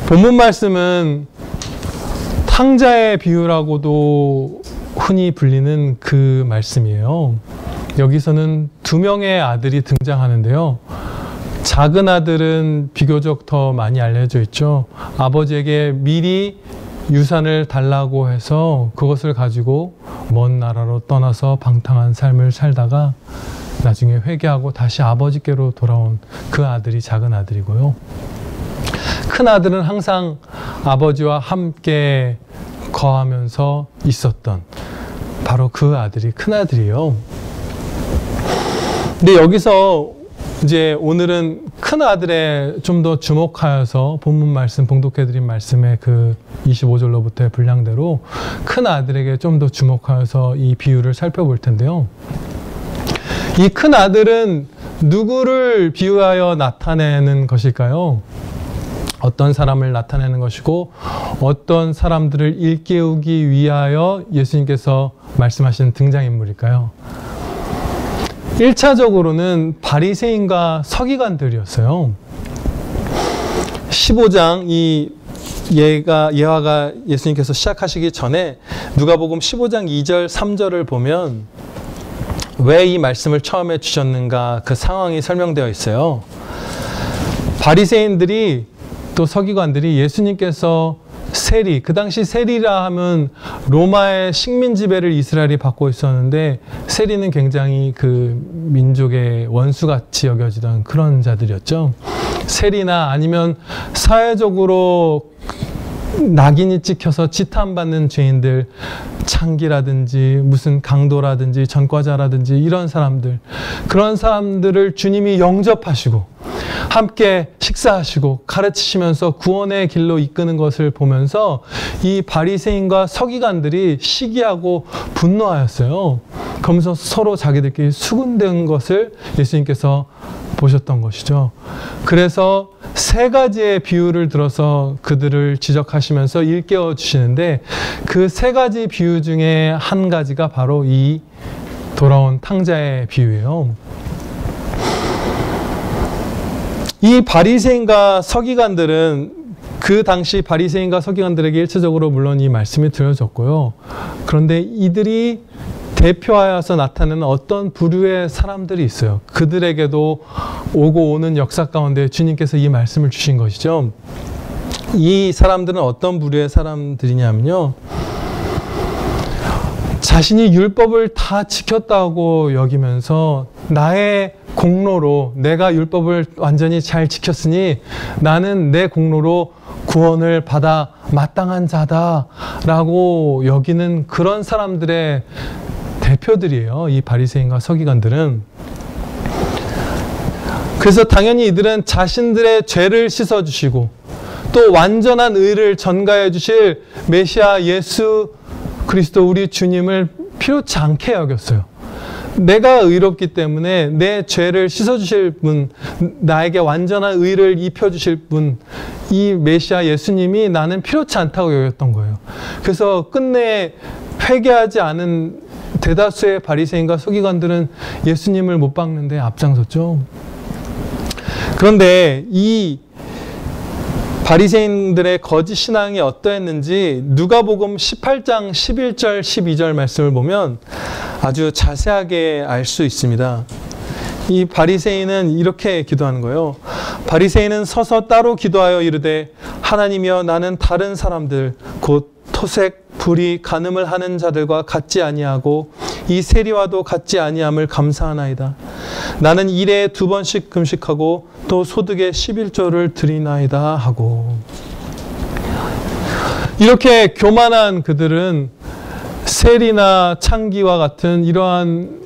본문 말씀은 탕자의 비유라고도 흔히 불리는 그 말씀이에요. 여기서는 두 명의 아들이 등장하는데요. 작은 아들은 비교적 더 많이 알려져 있죠. 아버지에게 미리 유산을 달라고 해서 그것을 가지고 먼 나라로 떠나서 방탕한 삶을 살다가 나중에 회개하고 다시 아버지께로 돌아온 그 아들이 작은 아들이고요. 큰 아들은 항상 아버지와 함께 거하면서 있었던 바로 그 아들이 큰 아들이에요. 근데 여기서 이제 오늘은 큰 아들에 좀 더 주목하여서 본문 말씀, 봉독해드린 말씀의 그 25절로부터의 분량대로 큰 아들에게 좀 더 주목하여서 이 비유를 살펴볼 텐데요. 이 큰 아들은 누구를 비유하여 나타내는 것일까요? 어떤 사람을 나타내는 것이고 어떤 사람들을 일깨우기 위하여 예수님께서 말씀하시는 등장인물일까요? 1차적으로는 바리새인과 서기관들이었어요. 15장 예화가 예수님께서 시작하시기 전에 누가복음 15장 2절 3절을 보면 왜 이 말씀을 처음에 주셨는가 그 상황이 설명되어 있어요. 바리새인들이 또 서기관들이 예수님께서 세리, 그 당시 세리라 하면 로마의 식민 지배를 이스라엘이 받고 있었는데 세리는 굉장히 그 민족의 원수같이 여겨지던 그런 자들이었죠. 세리나 아니면 사회적으로 낙인이 찍혀서 지탄받는 죄인들, 창기라든지 무슨 강도라든지 전과자라든지 이런 사람들, 그런 사람들을 주님이 영접하시고 함께 식사하시고 가르치시면서 구원의 길로 이끄는 것을 보면서 이 바리새인과 서기관들이 시기하고 분노하였어요. 그러면서 서로 자기들끼리 수군된 것을 예수님께서 보셨던 것이죠. 그래서 세 가지의 비유를 들어서 그들을 지적하시면서 일깨워 주시는데 그 세 가지 비유 중에 한 가지가 바로 이 돌아온 탕자의 비유예요. 이 바리새인과 서기관들은 그 당시 바리새인과 서기관들에게 일차적으로 물론 이 말씀이 들려졌고요. 그런데 이들이 대표하여서 나타내는 어떤 부류의 사람들이 있어요. 그들에게도 오고 오는 역사 가운데 주님께서 이 말씀을 주신 것이죠. 이 사람들은 어떤 부류의 사람들이냐면요. 자신이 율법을 다 지켰다고 여기면서 나의 공로로 내가 율법을 완전히 잘 지켰으니 나는 내 공로로 구원을 받아 마땅한 자다라고 여기는 그런 사람들의 대표들이에요. 이 바리새인과 서기관들은. 그래서 당연히 이들은 자신들의 죄를 씻어주시고 또 완전한 의를 전가해 주실 메시아 예수 그리스도 우리 주님을 필요치 않게 여겼어요. 내가 의롭기 때문에 내 죄를 씻어주실 분, 나에게 완전한 의를 입혀주실 분, 이 메시아 예수님이 나는 필요치 않다고 여겼던 거예요. 그래서 끝내 회개하지 않은 대다수의 바리새인과 서기관들은 예수님을 못 박는 데 앞장섰죠. 그런데 이 바리새인들의 거짓 신앙이 어떠했는지 누가복음 18장 11절 12절 말씀을 보면 아주 자세하게 알 수 있습니다. 이 바리새인은 이렇게 기도하는 거예요. 바리새인은 서서 따로 기도하여 이르되 하나님이여 나는 다른 사람들 곧 토색, 불의, 간음을 하는 자들과 같지 아니하고 이 세리와도 같지 아니함을 감사하나이다. 나는 일에 2번씩 금식하고 또 소득의 11조를 드리나이다 하고 이렇게 교만한 그들은 세리나 창기와 같은 이러한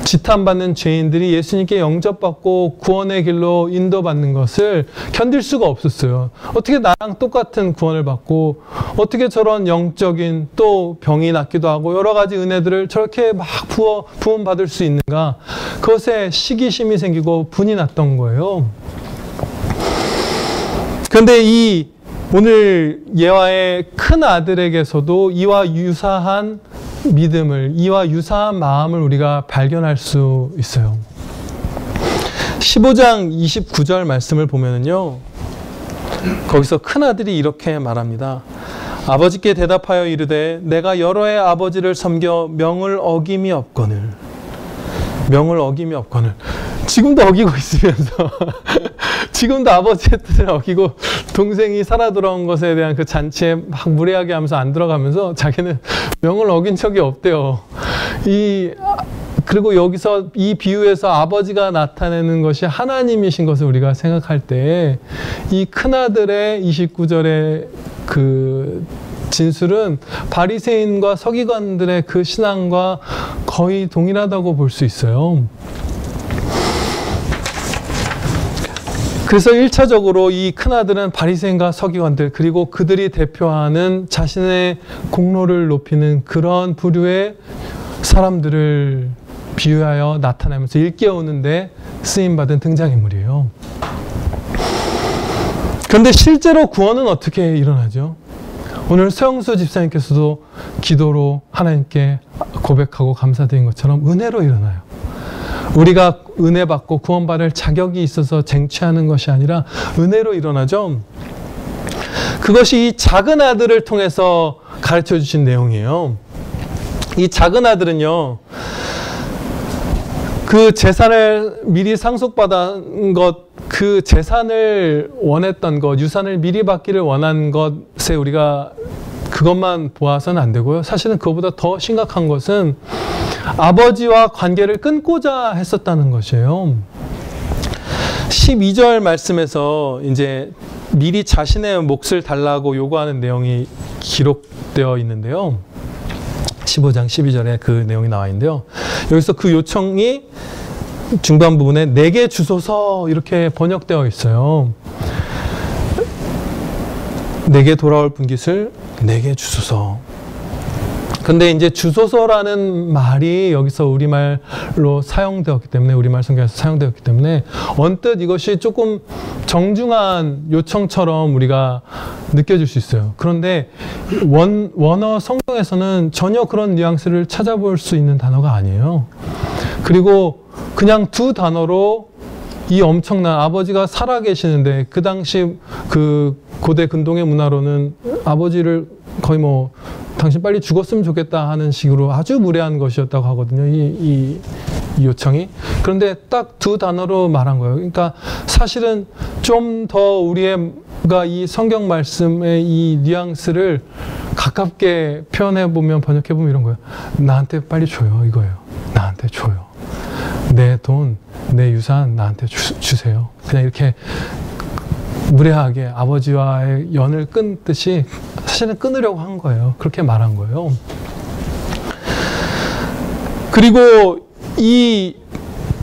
지탄받는 죄인들이 예수님께 영접받고 구원의 길로 인도받는 것을 견딜 수가 없었어요. 어떻게 나랑 똑같은 구원을 받고 어떻게 저런 영적인 또 병이 낫기도 하고 여러 가지 은혜들을 저렇게 막 부원받을 수 있는가. 그것에 시기심이 생기고 분이 났던 거예요. 그런데 이 오늘 예화의 큰 아들에게서도 이와 유사한 믿음을, 이와 유사한 마음을 우리가 발견할 수 있어요. 15장 29절 말씀을 보면은요, 거기서 큰아들이 이렇게 말합니다. 아버지께 대답하여 이르되 내가 여러 해 아버지를 섬겨 명을 어김이 없거늘. 명을 어김이 없거늘. 지금도 어기고 있으면서 지금도 아버지의 뜻을 어기고 동생이 살아 돌아온 것에 대한 그 잔치에 막 무례하게 하면서 안 들어가면서 자기는 명을 어긴 적이 없대요. 그리고 여기서 이 비유에서 아버지가 나타내는 것이 하나님이신 것을 우리가 생각할 때 이 큰아들의 29절의 그 진술은 바리새인과 서기관들의 그 신앙과 거의 동일하다고 볼 수 있어요. 그래서 1차적으로 이 큰아들은 바리새인과 서기관들 그리고 그들이 대표하는 자신의 공로를 높이는 그런 부류의 사람들을 비유하여 나타내면서 일깨우는데 쓰임받은 등장인물이에요. 그런데 실제로 구원은 어떻게 일어나죠? 오늘 서영수 집사님께서도 기도로 하나님께 고백하고 감사드린 것처럼 은혜로 일어나요. 우리가 은혜 받고 구원받을 자격이 있어서 쟁취하는 것이 아니라 은혜로 일어나죠. 그것이 이 작은 아들을 통해서 가르쳐 주신 내용이에요. 이 작은 아들은요, 그 재산을 미리 상속받은 것, 그 재산을 원했던 것, 유산을 미리 받기를 원한 것에 우리가 그것만 보아서는 안 되고요. 사실은 그것보다 더 심각한 것은 아버지와 관계를 끊고자 했었다는 것이에요. 12절 말씀에서 이제 미리 자신의 몫을 달라고 요구하는 내용이 기록되어 있는데요. 15장 12절에 그 내용이 나와 있는데요. 여기서 그 요청이 중반 부분에 내게 주소서 이렇게 번역되어 있어요. 내게 돌아올 분깃을 내게 주소서. 근데 이제 주소서라는 말이 여기서 우리말로 사용되었기 때문에, 우리말 성경에서 사용되었기 때문에 언뜻 이것이 조금 정중한 요청처럼 우리가 느껴질 수 있어요. 그런데 원어 성경에서는 전혀 그런 뉘앙스를 찾아볼 수 있는 단어가 아니에요. 그리고 그냥 두 단어로 이 엄청난, 아버지가 살아 계시는데 그 당시 그 고대 근동의 문화로는 아버지를 거의 뭐 당신 빨리 죽었으면 좋겠다 하는 식으로 아주 무례한 것이었다고 하거든요. 이 요청이. 그런데 딱 두 단어로 말한 거예요. 그러니까 사실은 좀 더 우리가 이 성경 말씀의 이 뉘앙스를 가깝게 표현해보면, 번역해보면 이런 거예요. 나한테 빨리 줘요. 이거예요. 나한테 줘요. 내 돈, 내 유산 나한테 주세요. 그냥 이렇게 무례하게 아버지와의 연을 끊듯이 사실은 끊으려고 한 거예요. 그렇게 말한 거예요. 그리고 이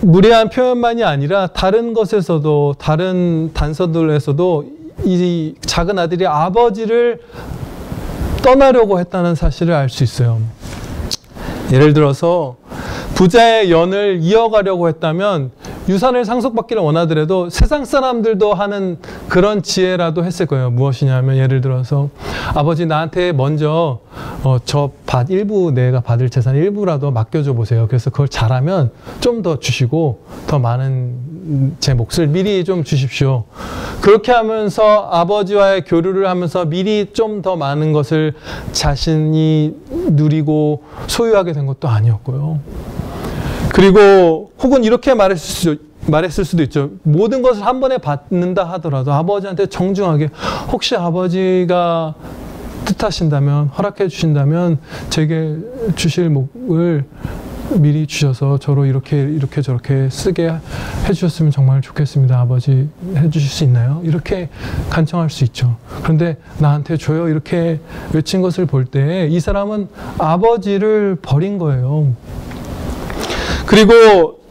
무례한 표현만이 아니라 다른 것에서도, 다른 단서들에서도 이 작은 아들이 아버지를 떠나려고 했다는 사실을 알 수 있어요. 예를 들어서 부자의 연을 이어가려고 했다면 유산을 상속받기를 원하더라도 세상 사람들도 하는 그런 지혜라도 했을 거예요. 무엇이냐면, 예를 들어서 아버지 나한테 먼저 저 일부, 내가 받을 재산 일부라도 맡겨줘 보세요. 그래서 그걸 잘하면 좀 더 주시고 더 많은 제 몫을 미리 좀 주십시오. 그렇게 하면서 아버지와의 교류를 하면서 미리 좀 더 많은 것을 자신이 누리고 소유하게 된 것도 아니었고요. 그리고 혹은 이렇게 말했을 수도 있죠. 모든 것을 한 번에 받는다 하더라도 아버지한테 정중하게, 혹시 아버지가 뜻하신다면, 허락해 주신다면 제게 주실 몫을 미리 주셔서 저로 이렇게 저렇게 쓰게 해주셨으면 정말 좋겠습니다. 아버지 해주실 수 있나요? 이렇게 간청할 수 있죠. 그런데 나한테 줘요 이렇게 외친 것을 볼 때 이 사람은 아버지를 버린 거예요. 그리고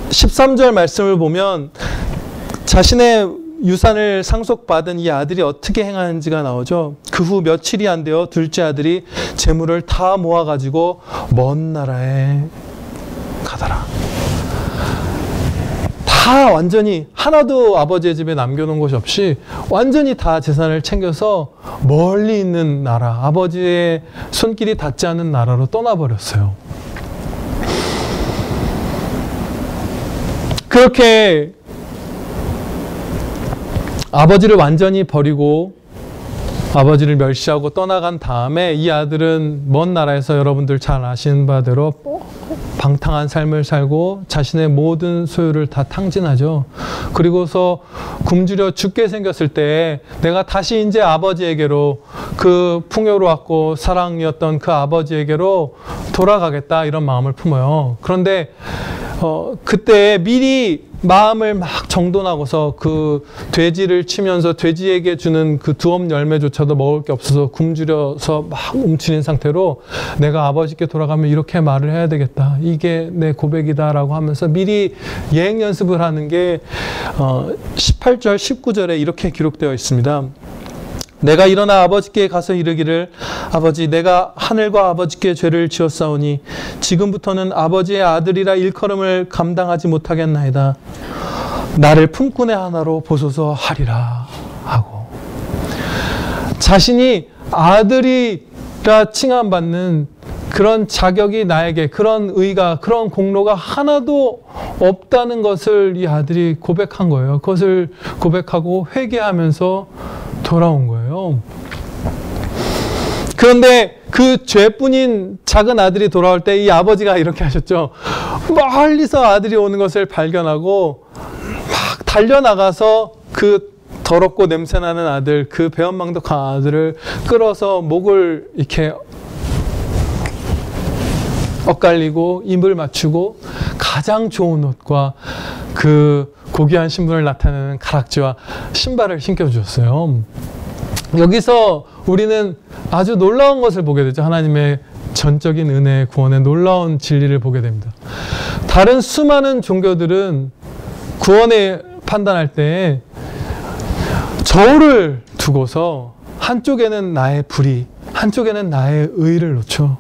13절 말씀을 보면 자신의 유산을 상속받은 이 아들이 어떻게 행하는지가 나오죠. 그 후 며칠이 안 되어 둘째 아들이 재물을 다 모아가지고 먼 나라에 가더라. 다 완전히 하나도 아버지의 집에 남겨놓은 것이 없이 완전히 다 재산을 챙겨서 멀리 있는 나라, 아버지의 손길이 닿지 않는 나라로 떠나버렸어요. 그렇게 아버지를 완전히 버리고 아버지를 멸시하고 떠나간 다음에 이 아들은 먼 나라에서 여러분들 잘 아시는 바대로 방탕한 삶을 살고 자신의 모든 소유를 다 탕진하죠. 그리고서 굶주려 죽게 생겼을 때 내가 다시 이제 아버지에게로, 그 풍요로웠고 사랑이었던 그 아버지에게로 돌아가겠다, 이런 마음을 품어요. 그런데 그때 미리 마음을 막 정돈하고서 그 돼지를 치면서 돼지에게 주는 그 두엄 열매조차도 먹을 게 없어서 굶주려서 막 움츠린 상태로 내가 아버지께 돌아가면 이렇게 말을 해야 되겠다, 이게 내 고백이다 라고 하면서 미리 예행 연습을 하는 게 18절 19절에 이렇게 기록되어 있습니다. 내가 일어나 아버지께 가서 이르기를 아버지, 내가 하늘과 아버지께 죄를 지었사오니 지금부터는 아버지의 아들이라 일컬음을 감당하지 못하겠나이다. 나를 품꾼의 하나로 보소서 하리라 하고, 자신이 아들이라 칭함받는 그런 자격이 나에게, 그런 의가, 그런 공로가 하나도 없다는 것을 이 아들이 고백한 거예요. 그것을 고백하고 회개하면서 돌아온 거예요. 그런데 그 죄뿐인 작은 아들이 돌아올 때 이 아버지가 이렇게 하셨죠. 멀리서 아들이 오는 것을 발견하고 막 달려나가서 그 더럽고 냄새나는 아들, 그 배은망덕한 아들을 끌어서 목을 이렇게 엇갈리고 입을 맞추고 가장 좋은 옷과 그 고귀한 신분을 나타내는 가락지와 신발을 신겨주었어요. 여기서 우리는 아주 놀라운 것을 보게 되죠. 하나님의 전적인 은혜, 구원의 놀라운 진리를 보게 됩니다. 다른 수많은 종교들은 구원을 판단할 때 저울을 두고서 한쪽에는 나의 불의, 한쪽에는 나의 의를 놓죠.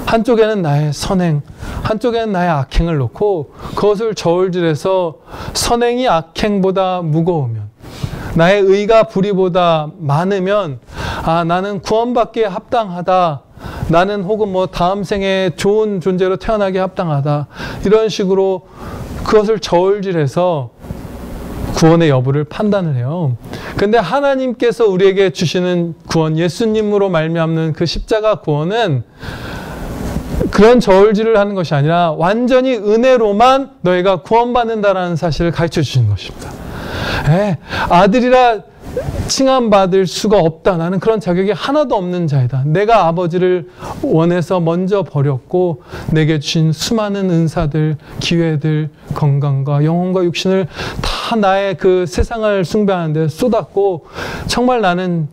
한쪽에는 나의 선행, 한쪽에는 나의 악행을 놓고 그것을 저울질해서 선행이 악행보다 무거우면, 나의 의가 불의보다 많으면 아, 나는 구원받기에 합당하다, 나는 혹은 뭐 다음 생에 좋은 존재로 태어나기에 합당하다, 이런 식으로 그것을 저울질해서 구원의 여부를 판단을 해요. 근데 하나님께서 우리에게 주시는 구원, 예수님으로 말미암는 그 십자가 구원은 그런 저울질을 하는 것이 아니라 완전히 은혜로만 너희가 구원받는다라는 사실을 가르쳐 주시는 것입니다. 아들이라 칭함받을 수가 없다. 나는 그런 자격이 하나도 없는 자이다. 내가 아버지를 원해서 먼저 버렸고 내게 주신 수많은 은사들, 기회들, 건강과 영혼과 육신을 다 나의 그 세상을 숭배하는 데 쏟았고 정말 나는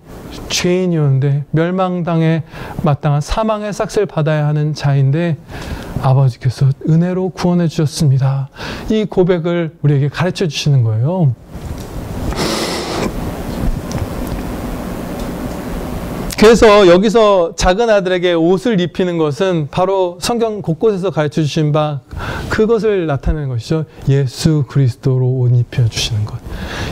죄인이었는데 멸망당에 마땅한 사망의 삭슬 받아야 하는 자인데 아버지께서 은혜로 구원해 주셨습니다. 이 고백을 우리에게 가르쳐 주시는 거예요. 그래서 여기서 작은 아들에게 옷을 입히는 것은 바로 성경 곳곳에서 가르쳐 주신 바 그것을 나타내는 것이죠. 예수 그리스도로 옷 입혀 주시는 것.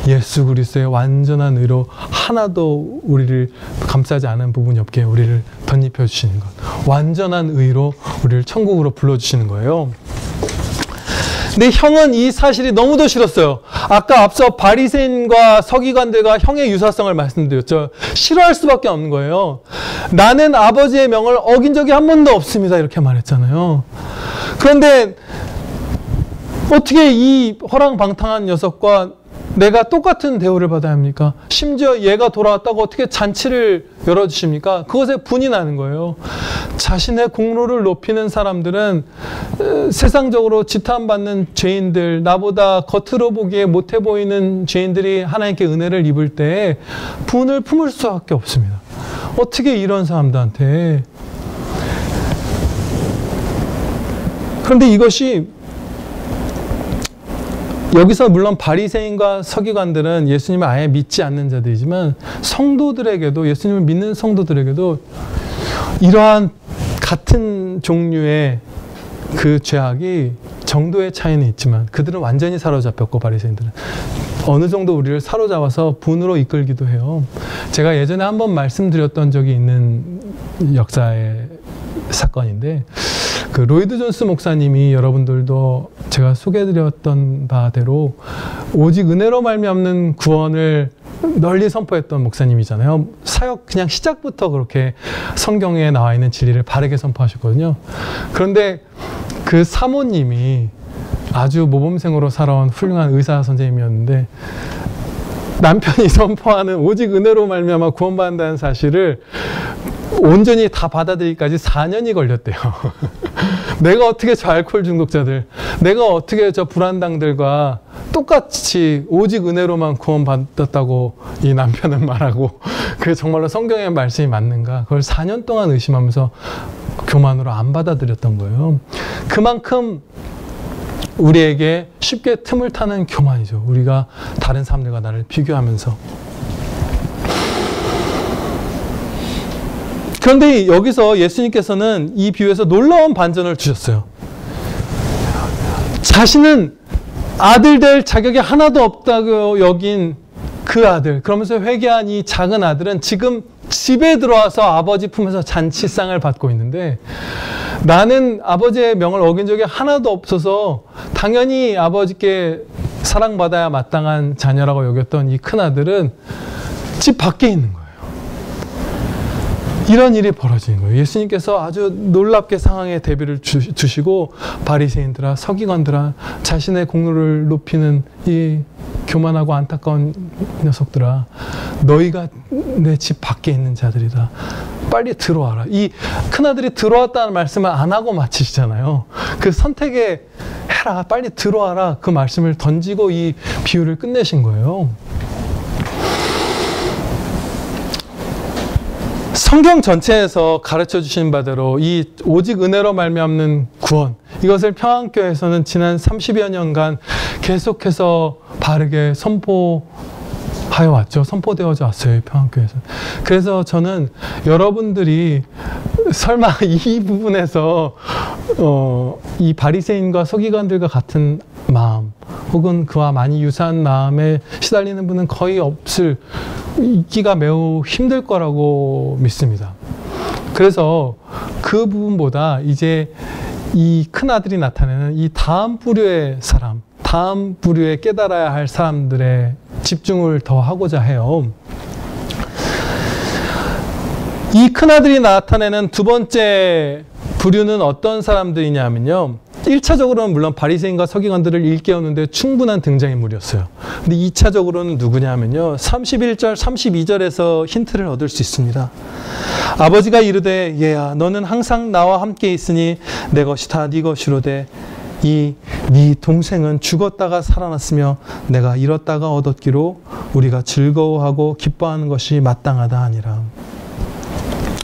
예수 그리스도의 완전한 의로 하나도 우리를 감싸지 않은 부분이 없게 우리를 덧입혀 주시는 것. 완전한 의로 우리를 천국으로 불러주시는 거예요. 근데 형은 이 사실이 너무도 싫었어요. 아까 앞서 바리새인과 서기관들과 형의 유사성을 말씀드렸죠. 싫어할 수밖에 없는 거예요. 나는 아버지의 명을 어긴 적이 한 번도 없습니다. 이렇게 말했잖아요. 그런데 어떻게 이 허랑방탕한 녀석과 내가 똑같은 대우를 받아야 합니까? 심지어 얘가 돌아왔다고 어떻게 잔치를 열어주십니까? 그것에 분이 나는 거예요. 자신의 공로를 높이는 사람들은 세상적으로 지탄받는 죄인들, 나보다 겉으로 보기에 못해 보이는 죄인들이 하나님께 은혜를 입을 때 분을 품을 수밖에 없습니다. 어떻게 이런 사람들한테. 그런데 이것이 여기서 물론 바리새인과 서기관들은 예수님을 아예 믿지 않는 자들이지만 성도들에게도, 예수님을 믿는 성도들에게도 이러한 같은 종류의 그 죄악이 정도의 차이는 있지만 그들은 완전히 사로잡혔고 바리새인들은 어느 정도 우리를 사로잡아서 분으로 이끌기도 해요. 제가 예전에 한번 말씀드렸던 적이 있는 역사의 사건인데 그 로이드 존스 목사님이 여러분들도 제가 소개해드렸던 바대로 오직 은혜로 말미암는 구원을 널리 선포했던 목사님이잖아요. 사역 그냥 시작부터 그렇게 성경에 나와 있는 진리를 바르게 선포하셨거든요. 그런데 그 사모님이 아주 모범생으로 살아온 훌륭한 의사 선생님이었는데 남편이 선포하는 오직 은혜로 말미암아 구원받는다는 사실을 온전히 다 받아들이기까지 4년이 걸렸대요. 내가 어떻게 저 알코올 중독자들, 내가 어떻게 저 불안당들과 똑같이 오직 은혜로만 구원받았다고 이 남편은 말하고 그게 정말로 성경의 말씀이 맞는가? 그걸 4년 동안 의심하면서 교만으로 안 받아들였던 거예요. 그만큼 우리에게 쉽게 틈을 타는 교만이죠. 우리가 다른 사람들과 나를 비교하면서. 그런데 여기서 예수님께서는 이 비유에서 놀라운 반전을 주셨어요. 자신은 아들 될 자격이 하나도 없다고 여긴 그 아들, 그러면서 회개한 이 작은 아들은 지금 집에 들어와서 아버지 품에서 잔치상을 받고 있는데, 나는 아버지의 명을 어긴 적이 하나도 없어서 당연히 아버지께 사랑받아야 마땅한 자녀라고 여겼던 이 큰아들은 집 밖에 있는 거예요. 이런 일이 벌어지는 거예요. 예수님께서 아주 놀랍게 상황에 대비를 주시고, 바리새인들아, 서기관들아, 자신의 공로를 높이는 이 교만하고 안타까운 녀석들아, 너희가 내 집 밖에 있는 자들이다. 빨리 들어와라. 이 큰아들이 들어왔다는 말씀을 안 하고 마치시잖아요. 그 선택에 해라, 빨리 들어와라, 그 말씀을 던지고 이 비유를 끝내신 거예요. 성경 전체에서 가르쳐 주신 바대로 이 오직 은혜로 말미암는 구원, 이것을 평안교회에서는 지난 30여 년간 계속해서 바르게 선포하여 왔죠. 선포되어져 왔어요, 평안교회에서. 그래서 저는 여러분들이 설마 이 부분에서 이 바리새인과 서기관들과 같은 마음, 혹은 그와 많이 유사한 마음에 시달리는 분은 거의 있기가 매우 힘들 거라고 믿습니다. 그래서 그 부분보다 이제 이 큰아들이 나타내는 이 다음 부류의 사람, 다음 부류에 깨달아야 할 사람들의 집중을 더 하고자 해요. 이 큰아들이 나타내는 두 번째 부류는 어떤 사람들이냐면요, 1차적으로는 물론 바리새인과 서기관들을 일깨우는데 충분한 등장인물이었어요. 근데 2차적으로는 누구냐면요, 31절, 32절에서 힌트를 얻을 수 있습니다. 아버지가 이르되 얘야 너는 항상 나와 함께 있으니 내 것이 다 네 것이로되 네 동생은 죽었다가 살아났으며 내가 잃었다가 얻었기로 우리가 즐거워하고 기뻐하는 것이 마땅하다 하니라.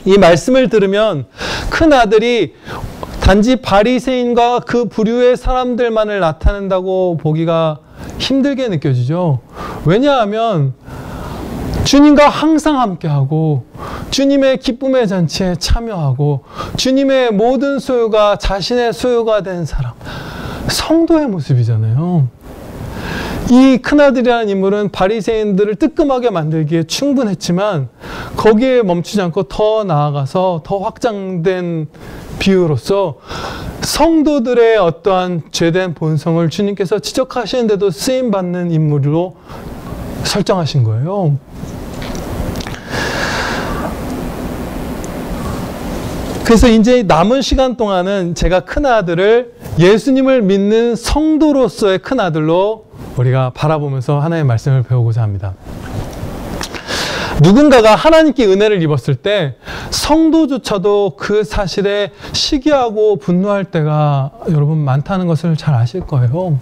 이 말씀을 들으면 큰아들이 단지 바리새인과 그 부류의 사람들만을 나타낸다고 보기가 힘들게 느껴지죠. 왜냐하면 주님과 항상 함께하고 주님의 기쁨의 잔치에 참여하고 주님의 모든 소유가 자신의 소유가 된 사람, 성도의 모습이잖아요. 이 큰아들이라는 인물은 바리새인들을 뜨끔하게 만들기에 충분했지만 거기에 멈추지 않고 더 나아가서 더 확장된 비유로서 성도들의 어떠한 죄된 본성을 주님께서 지적하시는데도 쓰임받는 인물로 설정하신 거예요. 그래서 이제 남은 시간 동안은 제가 큰아들을 예수님을 믿는 성도로서의 큰아들로 우리가 바라보면서 하나님의 말씀을 배우고자 합니다. 누군가가 하나님께 은혜를 입었을 때 성도조차도 그 사실에 시기하고 분노할 때가 여러분 많다는 것을 잘 아실 거예요.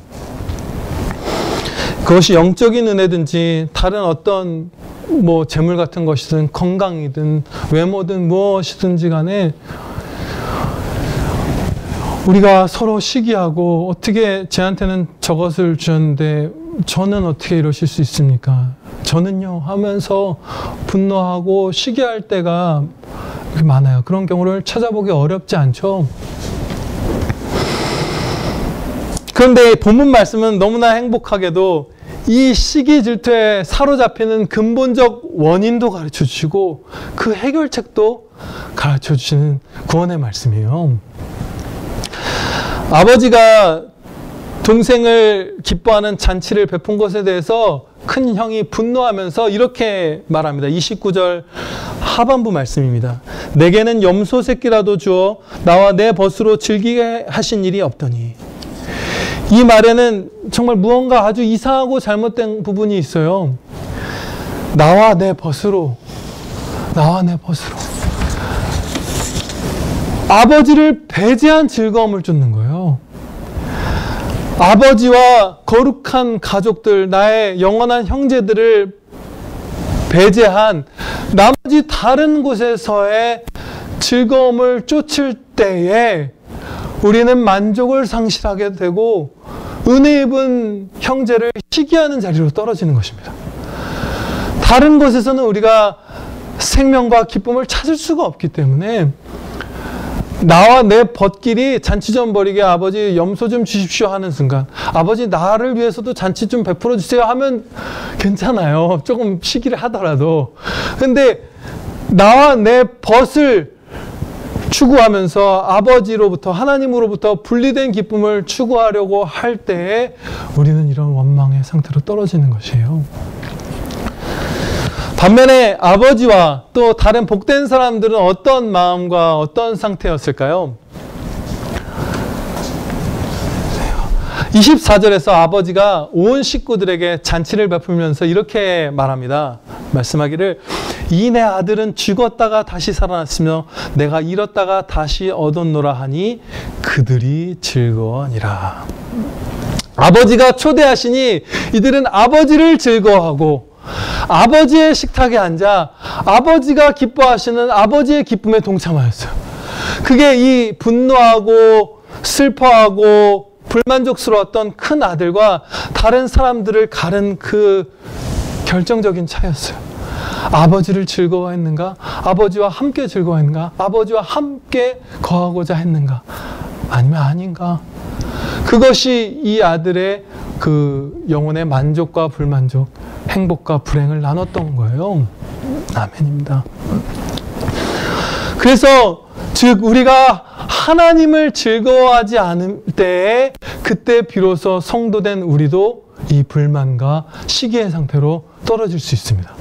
그것이 영적인 은혜든지 다른 어떤 재물 같은 것이든 건강이든 외모든 무엇이든지 간에 우리가 서로 시기하고 어떻게 쟤한테는 저것을 주셨는데 저는 어떻게 이러실 수 있습니까? 저는요 하면서 분노하고 시기할 때가 많아요. 그런 경우를 찾아보기 어렵지 않죠? 그런데 본문 말씀은 너무나 행복하게도 이 시기 질투에 사로잡히는 근본적 원인도 가르쳐 주시고 그 해결책도 가르쳐 주시는 구원의 말씀이에요. 아버지가 동생을 기뻐하는 잔치를 베푼 것에 대해서 큰 형이 분노하면서 이렇게 말합니다. 29절 하반부 말씀입니다. 내게는 염소 새끼라도 주어 나와 내 벗으로 즐기게 하신 일이 없더니. 이 말에는 정말 무언가 아주 이상하고 잘못된 부분이 있어요. 나와 내 벗으로, 나와 내 벗으로. 아버지를 배제한 즐거움을 쫓는 거예요. 아버지와 거룩한 가족들, 나의 영원한 형제들을 배제한 나머지 다른 곳에서의 즐거움을 쫓을 때에 우리는 만족을 상실하게 되고 은혜 입은 형제를 시기하는 자리로 떨어지는 것입니다. 다른 곳에서는 우리가 생명과 기쁨을 찾을 수가 없기 때문에 나와 내 벗길이 잔치 좀 벌이게 아버지 염소 좀 주십시오 하는 순간 아버지 나를 위해서도 잔치 좀 베풀어 주세요 하면 괜찮아요. 조금 시기를 하더라도. 근데 나와 내 벗을 추구하면서 아버지로부터 하나님으로부터 분리된 기쁨을 추구하려고 할 때에 우리는 이런 원망의 상태로 떨어지는 것이에요. 반면에 아버지와 또 다른 복된 사람들은 어떤 마음과 어떤 상태였을까요? 24절에서 아버지가 온 식구들에게 잔치를 베풀면서 이렇게 말합니다. 말씀하기를 이 내 아들은 죽었다가 다시 살아났으며 내가 잃었다가 다시 얻었노라 하니 그들이 즐거워하니라. 아버지가 초대하시니 이들은 아버지를 즐거워하고 아버지의 식탁에 앉아 아버지가 기뻐하시는 아버지의 기쁨에 동참하였어요. 그게 이 분노하고 슬퍼하고 불만족스러웠던 큰 아들과 다른 사람들을 가른 그 결정적인 차이였어요. 아버지를 즐거워했는가? 아버지와 함께 즐거워했는가? 아버지와 함께 거하고자 했는가? 아니면 아닌가? 그것이 이 아들의 그 영혼의 만족과 불만족, 행복과 불행을 나눴던 거예요. 아멘입니다. 그래서 즉 우리가 하나님을 즐거워하지 않을 때에 그때 비로소 성도된 우리도 이 불만과 시기의 상태로 떨어질 수 있습니다.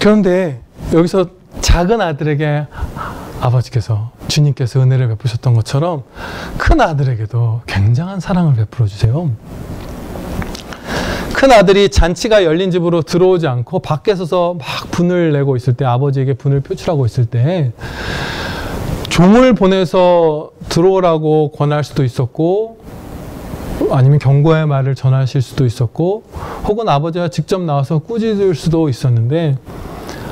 그런데 여기서 작은 아들에게 아버지께서 주님께서 은혜를 베푸셨던 것처럼 큰 아들에게도 굉장한 사랑을 베풀어 주세요. 큰 아들이 잔치가 열린 집으로 들어오지 않고 밖에 서서 막 분을 내고 있을 때, 아버지에게 분을 표출하고 있을 때 종을 보내서 들어오라고 권할 수도 있었고 아니면 경고의 말을 전하실 수도 있었고 혹은 아버지가 직접 나와서 꾸짖을 수도 있었는데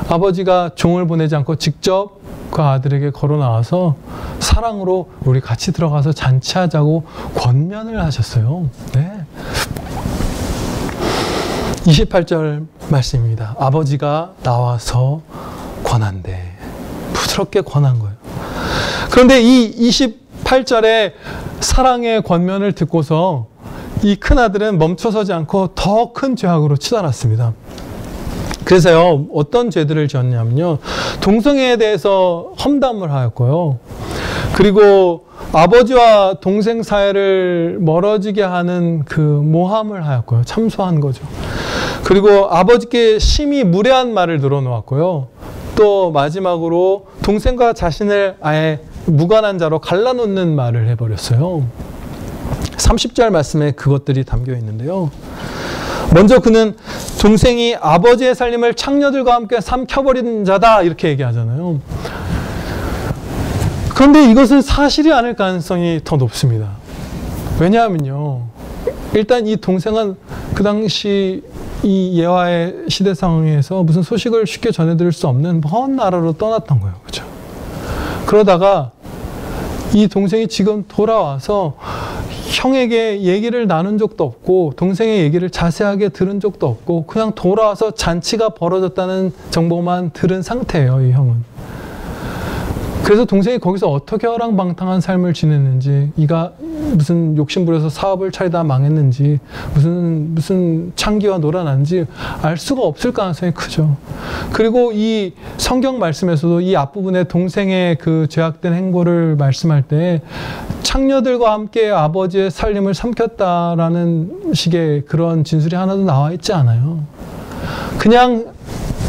아버지가 종을 보내지 않고 직접 그 아들에게 걸어 나와서 사랑으로 우리 같이 들어가서 잔치하자고 권면을 하셨어요. 네. 28절 말씀입니다. 아버지가 나와서 권한대. 부드럽게 권한 거예요. 그런데 이 28절에 사랑의 권면을 듣고서 이 큰아들은 멈춰서지 않고 더 큰 죄악으로 치달았습니다. 그래서요, 어떤 죄들을 지었냐면요, 동성애에 대해서 험담을 하였고요. 그리고 아버지와 동생 사이를 멀어지게 하는 그 모함을 하였고요. 참소한 거죠. 그리고 아버지께 심히 무례한 말을 늘어놓았고요. 또 마지막으로 동생과 자신을 아예 무관한 자로 갈라놓는 말을 해버렸어요. 30절 말씀에 그것들이 담겨 있는데요. 먼저 그는 동생이 아버지의 살림을 창녀들과 함께 삼켜버린 자다 이렇게 얘기하잖아요. 그런데 이것은 사실이 아닐 가능성이 더 높습니다. 왜냐하면요, 일단 이 동생은 그 당시 이 예화의 시대 상황에서 무슨 소식을 쉽게 전해드릴 수 없는 먼 나라로 떠났던 거예요. 그렇죠? 그러다가 이 동생이 지금 돌아와서 형에게 얘기를 나눈 적도 없고 동생의 얘기를 자세하게 들은 적도 없고 그냥 돌아와서 잔치가 벌어졌다는 정보만 들은 상태예요. 이 형은. 그래서 동생이 거기서 어떻게 허랑방탕한 삶을 지냈는지, 이가 무슨 욕심부려서 사업을 차리다 망했는지, 무슨 창기와 놀아났는지 알 수가 없을 가능성이 크죠. 그리고 이 성경 말씀에서도 이 앞부분에 동생의 그 죄악된 행보를 말씀할 때 창녀들과 함께 아버지의 살림을 삼켰다라는 식의 그런 진술이 하나도 나와 있지 않아요. 그냥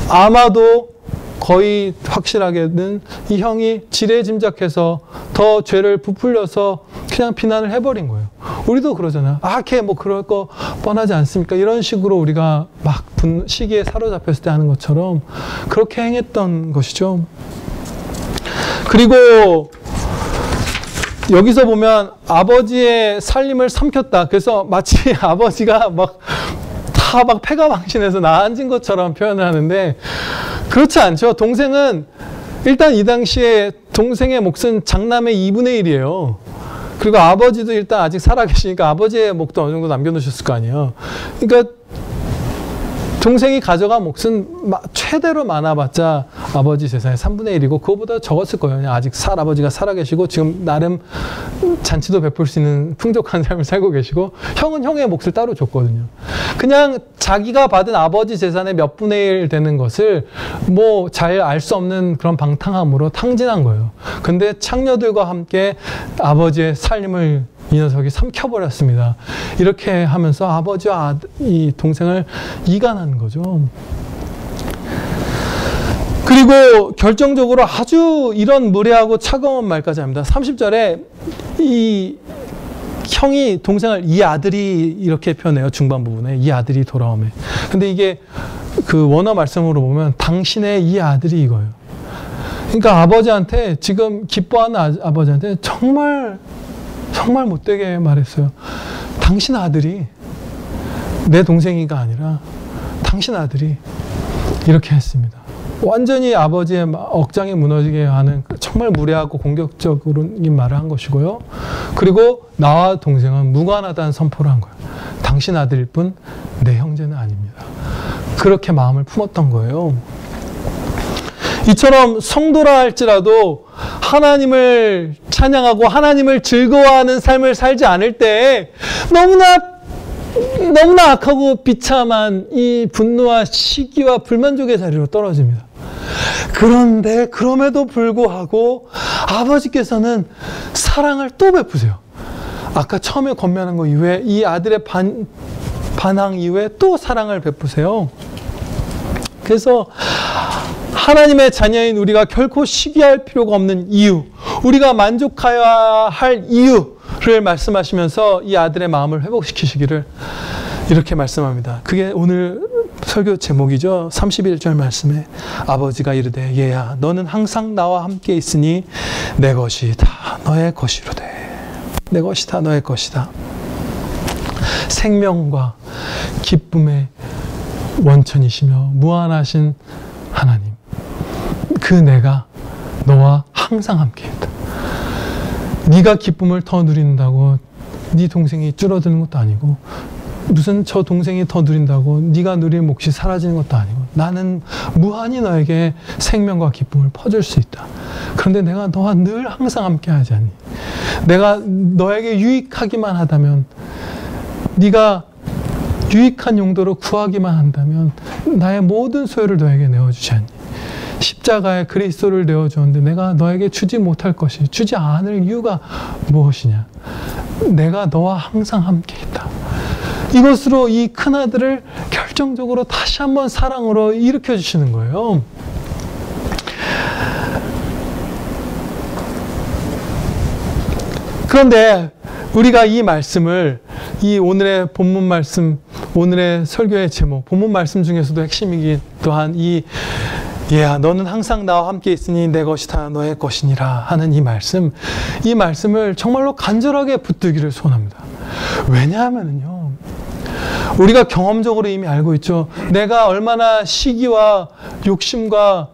아마도 거의 확실하게는 이 형이 지레짐작해서 더 죄를 부풀려서 그냥 비난을 해버린 거예요. 우리도 그러잖아요. 아, 걔 뭐 그럴 거 뻔하지 않습니까? 이런 식으로 우리가 막 시기에 사로잡혔을 때 하는 것처럼 그렇게 행했던 것이죠. 그리고 여기서 보면 아버지의 살림을 삼켰다. 그래서 마치 아버지가 막 패가 망신해서 나 앉은 것처럼 표현을 하는데 그렇지 않죠. 동생은 일단 이 당시에 동생의 몫은 장남의 2분의 1이에요. 그리고 아버지도 일단 아직 살아계시니까 아버지의 몫도 어느 정도 남겨놓으셨을 거 아니에요. 그러니까 동생이 가져간 몫은 최대로 많아봤자 아버지 재산의 3분의 1이고 그거보다 적었을 거예요. 아직 아버지가 살아계시고 지금 나름 잔치도 베풀 수 있는 풍족한 삶을 살고 계시고 형은 형의 몫을 따로 줬거든요. 그냥 자기가 받은 아버지 재산의 몇 분의 1 되는 것을 뭐 잘 알 수 없는 그런 방탕함으로 탕진한 거예요. 근데 창녀들과 함께 아버지의 살림을 이 녀석이 삼켜버렸습니다. 이렇게 하면서 아버지와 이 동생을 이간한 거죠. 그리고 결정적으로 아주 이런 무례하고 차가운 말까지 합니다. 30절에 이 형이 동생을 이 아들이 이렇게 표현해요. 중반 부분에 이 아들이 돌아오매. 근데 이게 그 원어 말씀으로 보면 당신의 이 아들이 이거예요. 그러니까 아버지한테 지금 기뻐하는 아버지한테 정말 못되게 말했어요. 당신 아들이 내 동생이가 아니라 당신 아들이 이렇게 했습니다. 완전히 아버지의 억장이 무너지게 하는 정말 무례하고 공격적인 말을 한 것이고요. 그리고 나와 동생은 무관하다는 선포를 한 거예요. 당신 아들일 뿐 내 형제는 아닙니다. 그렇게 마음을 품었던 거예요. 이처럼 성도라 할지라도 하나님을 찬양하고 하나님을 즐거워하는 삶을 살지 않을 때 너무나 악하고 비참한 이 분노와 시기와 불만족의 자리로 떨어집니다. 그런데 그럼에도 불구하고 아버지께서는 사랑을 또 베푸세요. 아까 처음에 권면한 거 이후에 이 아들의 반항 이후에 또 사랑을 베푸세요. 그래서 하나님의 자녀인 우리가 결코 시기할 필요가 없는 이유, 우리가 만족해야 할 이유를 말씀하시면서 이 아들의 마음을 회복시키시기를 이렇게 말씀합니다. 그게 오늘 설교 제목이죠. 31절 말씀에 아버지가 이르되 얘야 너는 항상 나와 함께 있으니 내 것이 다 너의 것이로되. 내 것이 다 너의 것이다. 생명과 기쁨의 원천이시며 무한하신 하나님, 그 내가 너와 항상 함께 있다. 네가 기쁨을 더 누린다고 네 동생이 줄어드는 것도 아니고 무슨 저 동생이 더 누린다고 네가 누릴 몫이 사라지는 것도 아니고 나는 무한히 너에게 생명과 기쁨을 퍼줄 수 있다. 그런데 내가 너와 늘 항상 함께 하지 않니? 내가 너에게 유익하기만 하다면, 네가 유익한 용도로 구하기만 한다면 나의 모든 소유를 너에게 내어주지 않니? 십자가에 그리스도를 내어주었는데 내가 너에게 주지 못할 것이, 주지 않을 이유가 무엇이냐? 내가 너와 항상 함께 있다. 이것으로 이 큰아들을 결정적으로 다시 한번 사랑으로 일으켜 주시는 거예요. 그런데 우리가 이 말씀을, 이 오늘의 본문 말씀, 오늘의 설교의 제목, 본문 말씀 중에서도 핵심이기도 한 이 얘야 너는 항상 나와 함께 있으니 내 것이 다 너의 것이니라 하는 이 말씀을 정말로 간절하게 붙들기를 소원합니다. 왜냐하면요, 우리가 경험적으로 이미 알고 있죠. 내가 얼마나 시기와 욕심과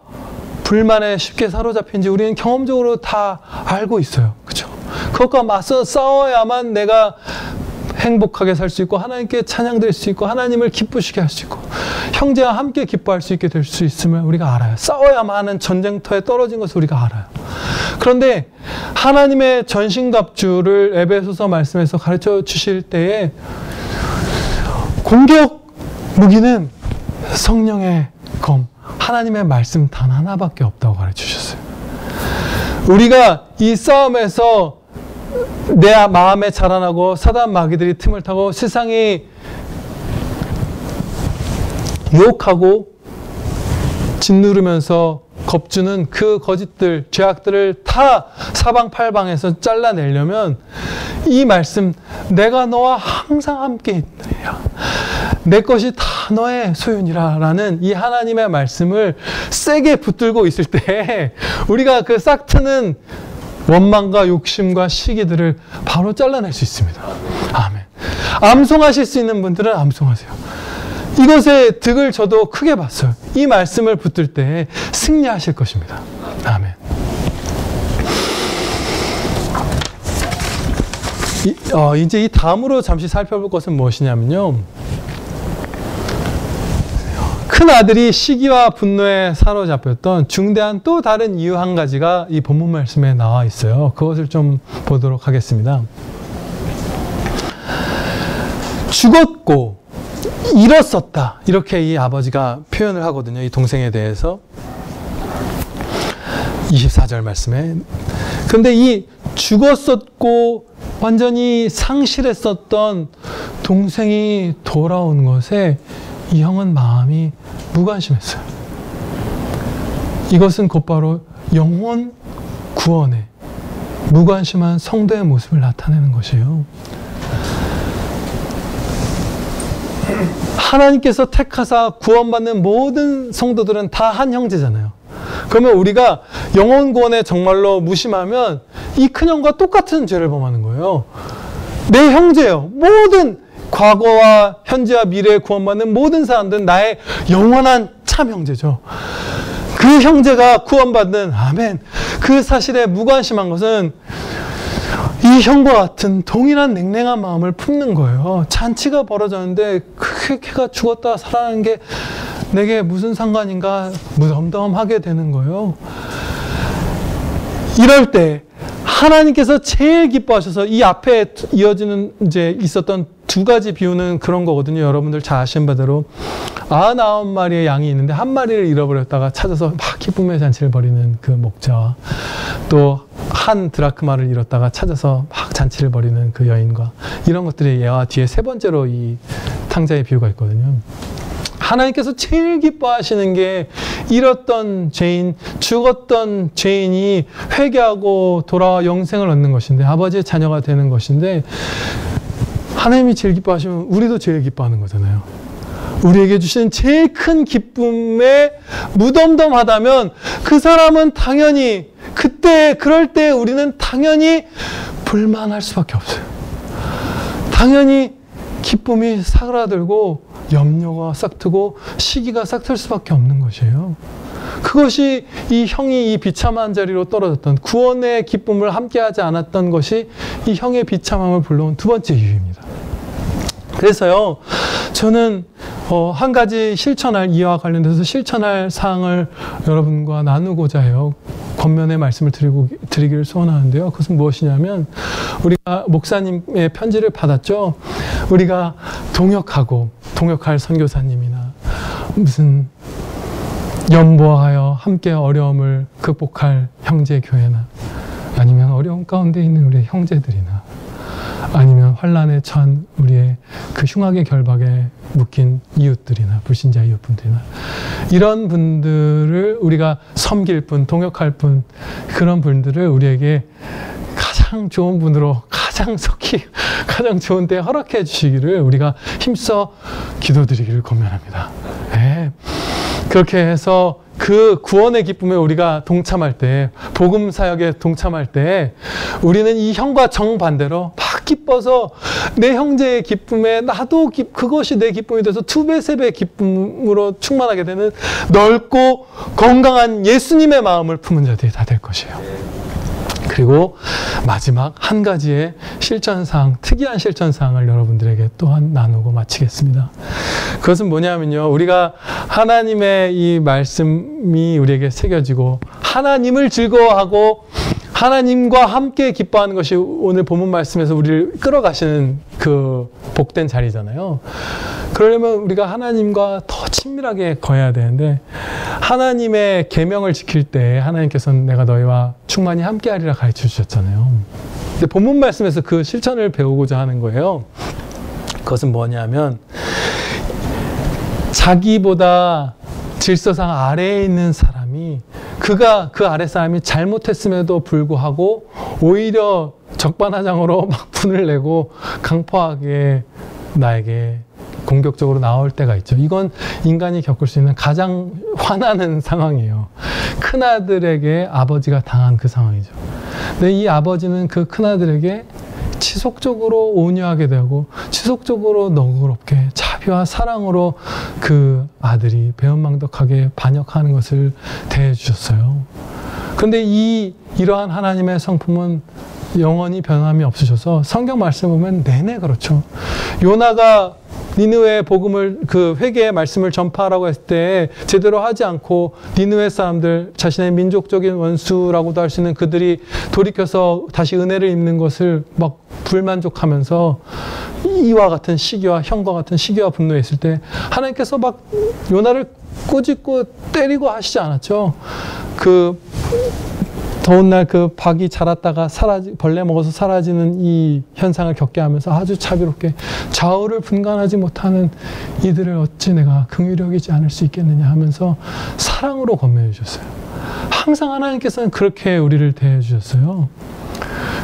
불만에 쉽게 사로잡힌지 우리는 경험적으로 다 알고 있어요. 그렇죠? 그것과 맞서 싸워야만 내가 행복하게 살 수 있고 하나님께 찬양될 수 있고 하나님을 기쁘시게 할 수 있고 형제와 함께 기뻐할 수 있게 될 수 있음을 우리가 알아요. 싸워야만 하는 전쟁터에 떨어진 것을 우리가 알아요. 그런데 하나님의 전신갑주를 에베소서 말씀에서 가르쳐 주실 때에 공격 무기는 성령의 검, 하나님의 말씀 단 하나밖에 없다고 가르쳐 주셨어요. 우리가 이 싸움에서 내 마음에 자라나고 사단 마귀들이 틈을 타고 세상이 유혹하고 짓누르면서 겁주는 그 거짓들, 죄악들을 다 사방팔방에서 잘라내려면 이 말씀, 내가 너와 항상 함께 있느니라, 내 것이 다 너의 소유니라 라는 이 하나님의 말씀을 세게 붙들고 있을 때 우리가 그 싹트는 원망과 욕심과 시기들을 바로 잘라낼 수 있습니다. 아멘. 암송하실 수 있는 분들은 암송하세요. 이것에 득을 저도 크게 봤어요. 이 말씀을 붙들 때 승리하실 것입니다. 아멘. 이제 이 다음으로 잠시 살펴볼 것은 무엇이냐면요. 큰 아들이 시기와 분노에 사로잡혔던 중대한 또 다른 이유 한 가지가 이 본문 말씀에 나와 있어요. 그것을 좀 보도록 하겠습니다. 죽었고 잃었었다. 이렇게 이 아버지가 표현을 하거든요. 이 동생에 대해서. 24절 말씀에. 근데 이 죽었었고 완전히 상실했었던 동생이 돌아온 것에 이 형은 마음이 무관심했어요. 이것은 곧바로 영혼 구원에 무관심한 성도의 모습을 나타내는 것이에요. 하나님께서 택하사 구원받는 모든 성도들은 다 한 형제잖아요. 그러면 우리가 영혼 구원에 정말로 무심하면 이 큰형과 똑같은 죄를 범하는 거예요. 내 형제예요. 모든 과거와 현재와 미래에 구원받는 모든 사람들은 나의 영원한 참 형제죠. 그 형제가 구원받는, 아멘, 그 사실에 무관심한 것은 이 형과 같은 동일한 냉랭한 마음을 품는 거예요. 잔치가 벌어졌는데 그 걔가 죽었다 살아나는 게 내게 무슨 상관인가 무덤덤하게 되는 거예요. 이럴 때 하나님께서 제일 기뻐하셔서 이 앞에 이어지는 이제 있었던 두 가지 비유는 그런 거거든요. 여러분들 잘 아시는 바대로 99마리의 양이 있는데 한 마리를 잃어버렸다가 찾아서 막 기쁨의 잔치를 벌이는 그 목자와 또 한 드라크마를 잃었다가 찾아서 막 잔치를 벌이는 그 여인과 이런 것들의 예와 뒤에 세 번째로 이 탕자의 비유가 있거든요. 하나님께서 제일 기뻐하시는 게 잃었던 죄인, 죽었던 죄인이 회개하고 돌아와 영생을 얻는 것인데, 아버지의 자녀가 되는 것인데, 하나님이 제일 기뻐하시면 우리도 제일 기뻐하는 거잖아요. 우리에게 주시는 제일 큰 기쁨에 무덤덤하다면 그 사람은 당연히 그럴 때 우리는 당연히 불만할 수밖에 없어요. 당연히 기쁨이 사그라들고 염려가 싹트고 시기가 싹틀 수밖에 없는 것이에요. 그것이 이 형이 이 비참한 자리로 떨어졌던 구원의 기쁨을 함께하지 않았던 것이 이 형의 비참함을 불러온 두 번째 이유입니다. 그래서요, 저는 한 가지 이와 관련돼서 실천할 사항을 여러분과 나누고자 해요. 권면의 말씀을 드리기를 소원하는데요. 그것은 무엇이냐면, 우리가 목사님의 편지를 받았죠. 우리가 동역할 선교사님이나 무슨 연보하여 함께 어려움을 극복할 형제교회나 아니면 어려움 가운데 있는 우리 형제들이나 아니면 환난에 처한 우리의 그 흉악의 결박에 묶인 이웃들이나 불신자 이웃분들이나 이런 분들을 우리가 섬길 분, 동역할 분, 그런 분들을 우리에게 가장 좋은 분으로 가장 좋은 때 허락해 주시기를 우리가 힘써 기도드리기를 권면합니다. 네. 그렇게 해서 그 구원의 기쁨에 우리가 동참할 때, 복음 사역에 동참할 때 우리는 이 형과 정반대로 막 기뻐서 내 형제의 기쁨에 나도 그것이 내 기쁨이 돼서 2배, 3배 기쁨으로 충만하게 되는 넓고 건강한 예수님의 마음을 품은 자들이 다 될 것이에요. 그리고 마지막 한 가지의 실천사항, 특이한 실천사항을 여러분들에게 또한 나누고 마치겠습니다. 그것은 뭐냐면요. 우리가 하나님의 이 말씀이 우리에게 새겨지고 하나님을 즐거워하고 하나님과 함께 기뻐하는 것이 오늘 본문 말씀에서 우리를 끌어가시는 그 복된 자리잖아요. 그러려면 우리가 하나님과 더 친밀하게 거해야 되는데 하나님의 계명을 지킬 때 하나님께서는 내가 너희와 충만히 함께하리라 가르쳐 주셨잖아요. 근데 본문 말씀에서 그 실천을 배우고자 하는 거예요. 그것은 뭐냐면 자기보다 질서상 아래에 있는 사람이 그가 그 아래 사람이 잘못했음에도 불구하고 오히려 적반하장으로 막 분을 내고 강포하게 나에게 공격적으로 나올 때가 있죠. 이건 인간이 겪을 수 있는 가장 화나는 상황이에요. 큰아들에게 아버지가 당한 그 상황이죠. 근데 이 아버지는 그 큰아들에게 지속적으로 온유하게 되고 지속적으로 너그럽게 자비와 사랑으로 그 아들이 배은망덕하게 반역하는 것을 대해 주셨어요. 그런데 이러한 하나님의 성품은 영원히 변함이 없으셔서 성경 말씀 보면 내내 그렇죠. 요나가 니느웨 복음을 그 회개의 말씀을 전파하라고 했을 때 제대로 하지 않고 니느웨 사람들 자신의 민족적인 원수라고도 할 수 있는 그들이 돌이켜서 다시 은혜를 입는 것을 막 불만족하면서 이와 같은 시기와 형과 같은 시기와 분노에 있을 때 하나님께서 막 요나를 꾸짖고 때리고 하시지 않았죠. 그 더운 날 그 박이 자랐다가 벌레 먹어서 사라지는 이 현상을 겪게 하면서 아주 자비롭게 좌우를 분간하지 못하는 이들을 어찌 내가 긍휼히 여기지 않을 수 있겠느냐 하면서 사랑으로 건면해 주셨어요. 항상 하나님께서는 그렇게 우리를 대해 주셨어요.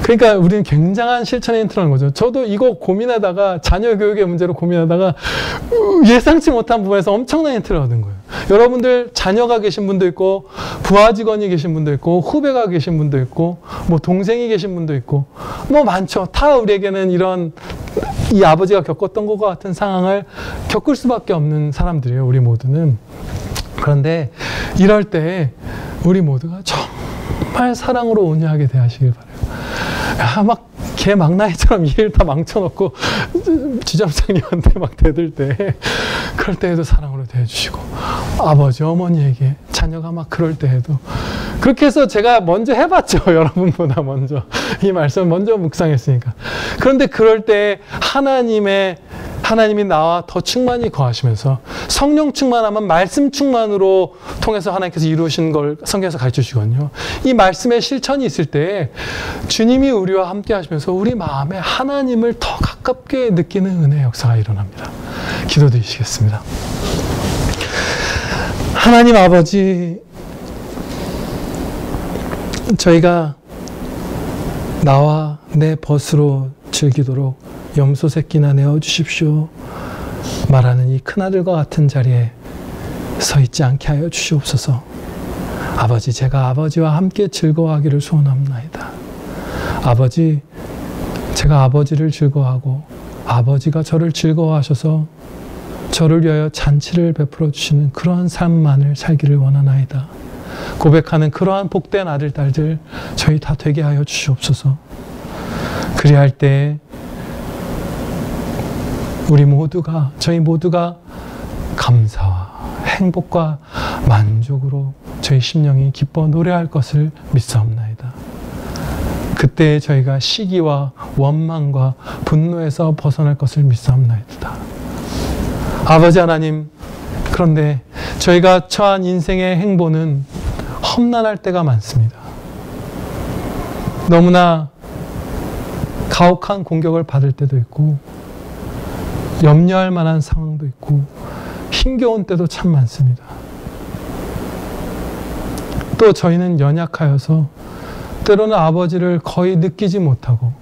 그러니까 우리는 굉장한 실천에 인트라는 거죠. 저도 이거 고민하다가 자녀 교육의 문제로 고민하다가 예상치 못한 부분에서 엄청난 인트를 얻은 거예요. 여러분들 자녀가 계신 분도 있고 부하 직원이 계신 분도 있고 후배가 계신 분도 있고 뭐 동생이 계신 분도 있고 뭐 많죠. 다 우리에게는 이런 이 아버지가 겪었던 것과 같은 상황을 겪을 수밖에 없는 사람들이에요. 우리 모두는. 그런데 이럴 때 우리 모두가 정말 사랑으로 온유하게 대하시길 바라요. 막 개 막나이처럼 일 다 망쳐놓고 지점장님한테 막 대들 때 그럴 때에도 사랑으로 대해주시고 아버지 어머니에게 자녀가 막 그럴 때에도 그렇게 해서 제가 먼저 해봤죠. 여러분보다 먼저 이 말씀 먼저 묵상했으니까. 그런데 그럴 때 하나님이 나와 더 충만히 거하시면서 성령 충만하면 말씀 충만으로 통해서 하나님께서 이루신 걸 성경에서 가르쳐 주시거든요. 이 말씀의 실천이 있을 때 주님이 우리와 함께 하시면서 우리 마음에 하나님을 더 가깝게 느끼는 은혜의 역사가 일어납니다. 기도드리시겠습니다. 하나님 아버지, 저희가 나와 내 벗으로 즐기도록 염소 새끼나 내어주십시오 말하는 이 큰아들과 같은 자리에 서 있지 않게 하여 주시옵소서. 아버지, 제가 아버지와 함께 즐거워하기를 소원합니다. 아버지, 제가 아버지를 즐거워하고 아버지가 저를 즐거워하셔서 저를 위하여 잔치를 베풀어 주시는 그러한 삶만을 살기를 원하나이다. 고백하는 그러한 복된 아들, 딸들 저희 다 되게 하여 주시옵소서. 그리할 때 저희 모두가 감사와 행복과 만족으로 저희 심령이 기뻐 노래할 것을 믿사옵나이다. 그때 저희가 시기와 원망과 분노에서 벗어날 것을 믿사옵나이다. 아버지 하나님, 그런데 저희가 처한 인생의 행보는 험난할 때가 많습니다. 너무나 가혹한 공격을 받을 때도 있고 염려할 만한 상황도 있고 힘겨운 때도 참 많습니다. 또 저희는 연약하여서 때로는 아버지를 거의 느끼지 못하고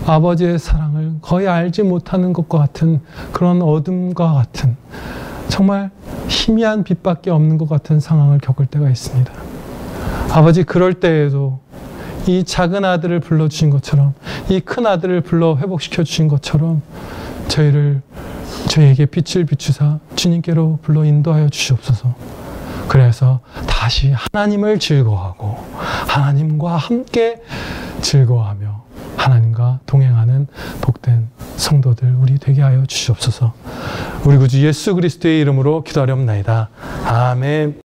아버지의 사랑을 거의 알지 못하는 것과 같은 그런 어둠과 같은 정말 희미한 빛밖에 없는 것 같은 상황을 겪을 때가 있습니다. 아버지, 그럴 때에도 이 작은 아들을 불러주신 것처럼 이 큰 아들을 불러 회복시켜 주신 것처럼 저희에게 빛을 비추사 주님께로 불러 인도하여 주시옵소서. 그래서 다시 하나님을 즐거워하고 하나님과 함께 즐거워하며 하나님과 동행하는 복된 성도들 우리 되게 하여 주시옵소서. 우리 구주 예수 그리스도의 이름으로 기도하렵나이다. 아멘.